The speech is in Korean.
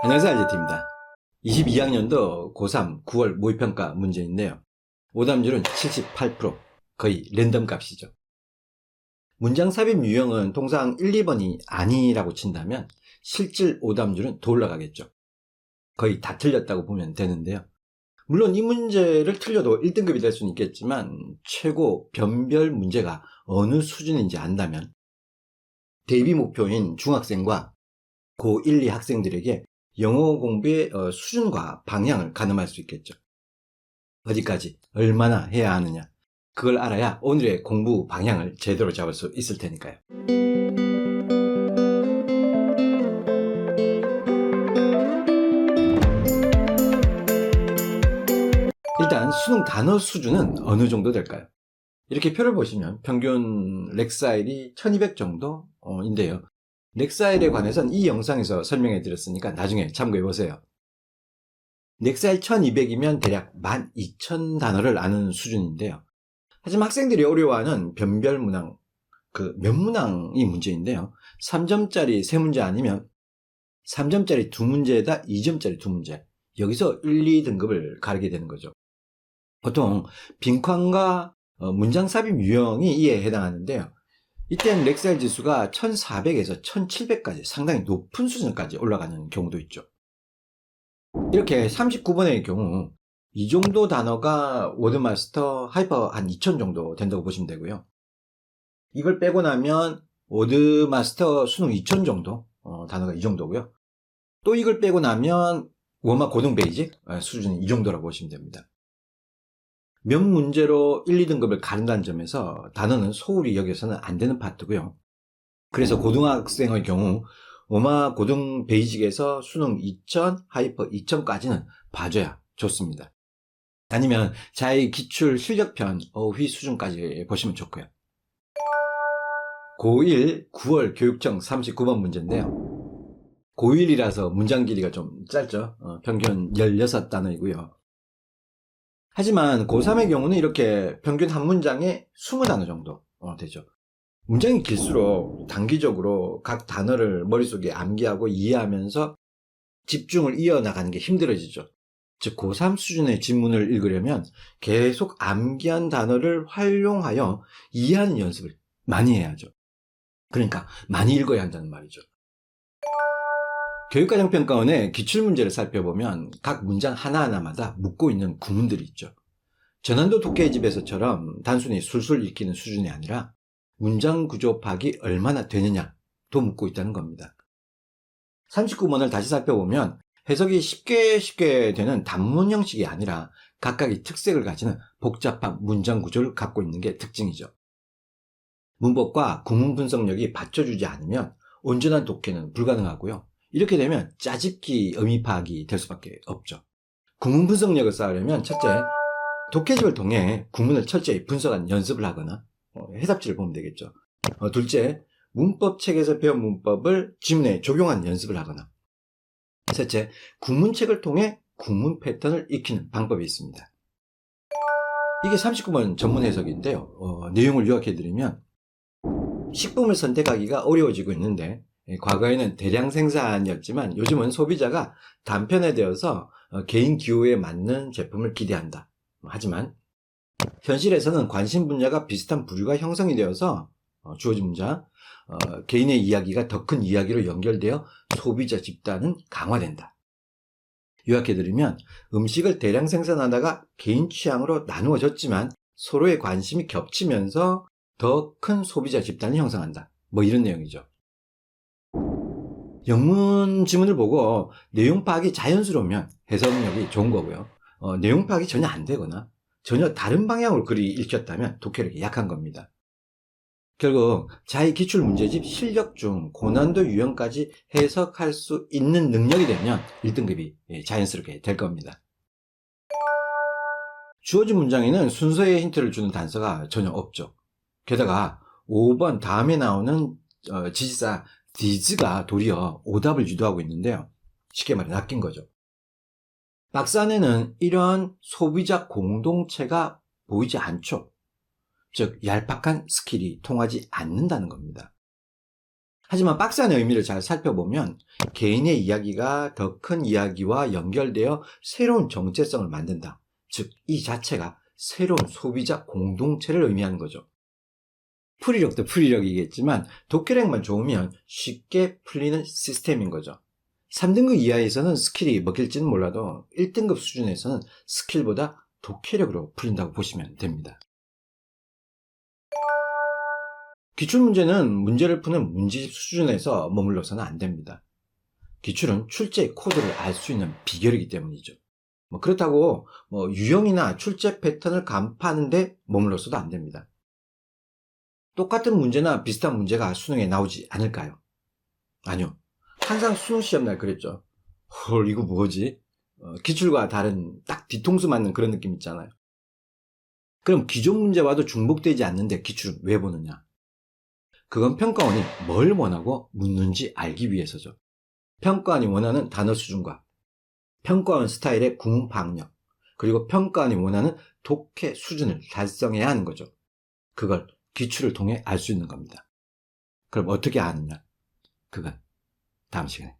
안녕하세요, 알제트입니다. 22학년도 고3 9월 모의평가 문제인데요. 오답률은 78%, 거의 랜덤 값이죠. 문장 삽입 유형은 통상 1, 2번이 아니라고 친다면 실질 오답률은 더 올라가겠죠. 거의 다 틀렸다고 보면 되는데요. 물론 이 문제를 틀려도 1등급이 될 수는 있겠지만 최고 변별 문제가 어느 수준인지 안다면 대비 목표인 중학생과 고1, 2 학생들에게 영어 공부의 수준과 방향을 가늠할 수 있겠죠. 어디까지 얼마나 해야 하느냐, 그걸 알아야 오늘의 공부 방향을 제대로 잡을 수 있을 테니까요. 일단 수능 단어 수준은 어느 정도 될까요? 이렇게 표를 보시면 평균 렉사일이 1200 정도인데요. 렉사일에 관해서는 이 영상에서 설명해 드렸으니까 나중에 참고해 보세요. 렉사일 1200이면 대략 12,000단어를 아는 수준인데요. 하지만 학생들이 어려워하는 변별 문항, 몇 문항이 문제인데요. 3점짜리 3문제 아니면 3점짜리 2문제에다 2점짜리 2문제. 여기서 1, 2등급을 가르게 되는 거죠. 보통 빈칸과 문장 삽입 유형이 이에 해당하는데요. 이때는 렉사일 지수가 1400에서 1700까지 상당히 높은 수준까지 올라가는 경우도 있죠. 이렇게 39번의 경우 이 정도 단어가 워드마스터 하이퍼 한 2000 정도 된다고 보시면 되고요. 이걸 빼고 나면 워드마스터 수능 2000 정도 단어가 이 정도고요. 또 이걸 빼고 나면 워마 고등 베이직 수준이 이 정도라고 보시면 됩니다. 몇 문제로 1, 2등급을 가른다는 점에서 단어는 소홀히 여겨서는 안 되는 파트고요. 그래서 고등학생의 경우 워마 고등 베이직에서 수능 2000, 하이퍼 2000까지는 봐줘야 좋습니다. 아니면 자의 기출 실력편 어휘 수준까지 보시면 좋고요. 고1 9월 교육청 39번 문제인데요. 고1이라서 문장 길이가 좀 짧죠. 평균 16단어이고요. 하지만 고3의 경우는 이렇게 평균 한 문장에 20단어 정도 되죠. 문장이 길수록 단기적으로 각 단어를 머릿속에 암기하고 이해하면서 집중을 이어나가는 게 힘들어지죠. 즉 고3 수준의 지문을 읽으려면 계속 암기한 단어를 활용하여 이해하는 연습을 많이 해야죠. 그러니까 많이 읽어야 한다는 말이죠. 교육과정평가원의 기출문제를 살펴보면 각 문장 하나하나마다 묻고 있는 구문들이 있죠. 전환도 독해집에서처럼 단순히 술술 읽히는 수준이 아니라 문장 구조 파악이 얼마나 되느냐도 묻고 있다는 겁니다. 39번을 다시 살펴보면 해석이 쉽게 되는 단문 형식이 아니라 각각의 특색을 가지는 복잡한 문장 구조를 갖고 있는 게 특징이죠. 문법과 구문 분석력이 받쳐주지 않으면 온전한 독해는 불가능하고요. 이렇게 되면 짜집기 의미 파악이 될 수밖에 없죠. 구문 분석력을 쌓으려면 첫째, 독해집을 통해 구문을 철저히 분석한 연습을 하거나 해답지를 보면 되겠죠. 둘째, 문법책에서 배운 문법을 지문에 적용한 연습을 하거나, 셋째, 구문책을 통해 구문 패턴을 익히는 방법이 있습니다. 이게 39번 전문 해석인데요. 내용을 요약해드리면 식품을 선택하기가 어려워지고 있는데 과거에는 대량 생산이었지만 요즘은 소비자가 단편화되어서 개인 기호에 맞는 제품을 기대한다. 하지만 현실에서는 관심 분야가 비슷한 부류가 형성이 되어서 주어진 문장, 개인의 이야기가 더 큰 이야기로 연결되어 소비자 집단은 강화된다. 요약해드리면 음식을 대량 생산하다가 개인 취향으로 나누어졌지만 서로의 관심이 겹치면서 더 큰 소비자 집단을 형성한다. 뭐 이런 내용이죠. 영문 지문을 보고 내용 파악이 자연스러우면 해석력이 좋은 거고요. 내용 파악이 전혀 안 되거나 전혀 다른 방향으로 글이 읽혔다면 독해력이 약한 겁니다. 결국 자의 기출 문제집 실력 중 고난도 유형까지 해석할 수 있는 능력이 되면 1등급이 자연스럽게 될 겁니다. 주어진 문장에는 순서의 힌트를 주는 단서가 전혀 없죠. 게다가 5번 다음에 나오는 지시사 these가 도리어 오답을 유도하고 있는데요. 쉽게 말해 낚인 거죠. 박스 안에는 이런 소비자 공동체가 보이지 않죠. 즉 얄팍한 스킬이 통하지 않는다는 겁니다. 하지만 박스 안의 의미를 잘 살펴보면 개인의 이야기가 더 큰 이야기와 연결되어 새로운 정체성을 만든다. 즉, 이 자체가 새로운 소비자 공동체를 의미하는 거죠. 풀이력도 풀이력이겠지만 독해력만 좋으면 쉽게 풀리는 시스템인 거죠. 3등급 이하에서는 스킬이 먹힐지는 몰라도 1등급 수준에서는 스킬보다 독해력으로 풀린다고 보시면 됩니다. 기출문제는 문제를 푸는 문제집 수준에서 머물러서는 안 됩니다. 기출은 출제의 코드를 알 수 있는 비결이기 때문이죠. 그렇다고 유형이나 출제 패턴을 간파하는데 머물러서도 안 됩니다. 똑같은 문제나 비슷한 문제가 수능에 나오지 않을까요? 아니요. 항상 수능 시험날 그랬죠. 헐, 이거 뭐지? 기출과 다른 딱 뒤통수 맞는 그런 느낌 있잖아요. 그럼 기존 문제와도 중복되지 않는데 기출은 왜 보느냐? 그건 평가원이 뭘 원하고 묻는지 알기 위해서죠. 평가원이 원하는 단어 수준과 평가원 스타일의 구문 파악력, 그리고 평가원이 원하는 독해 수준을 달성해야 하는 거죠. 그걸 기출을 통해 알 수 있는 겁니다. 그럼 어떻게 아느냐? 그건 다음 시간에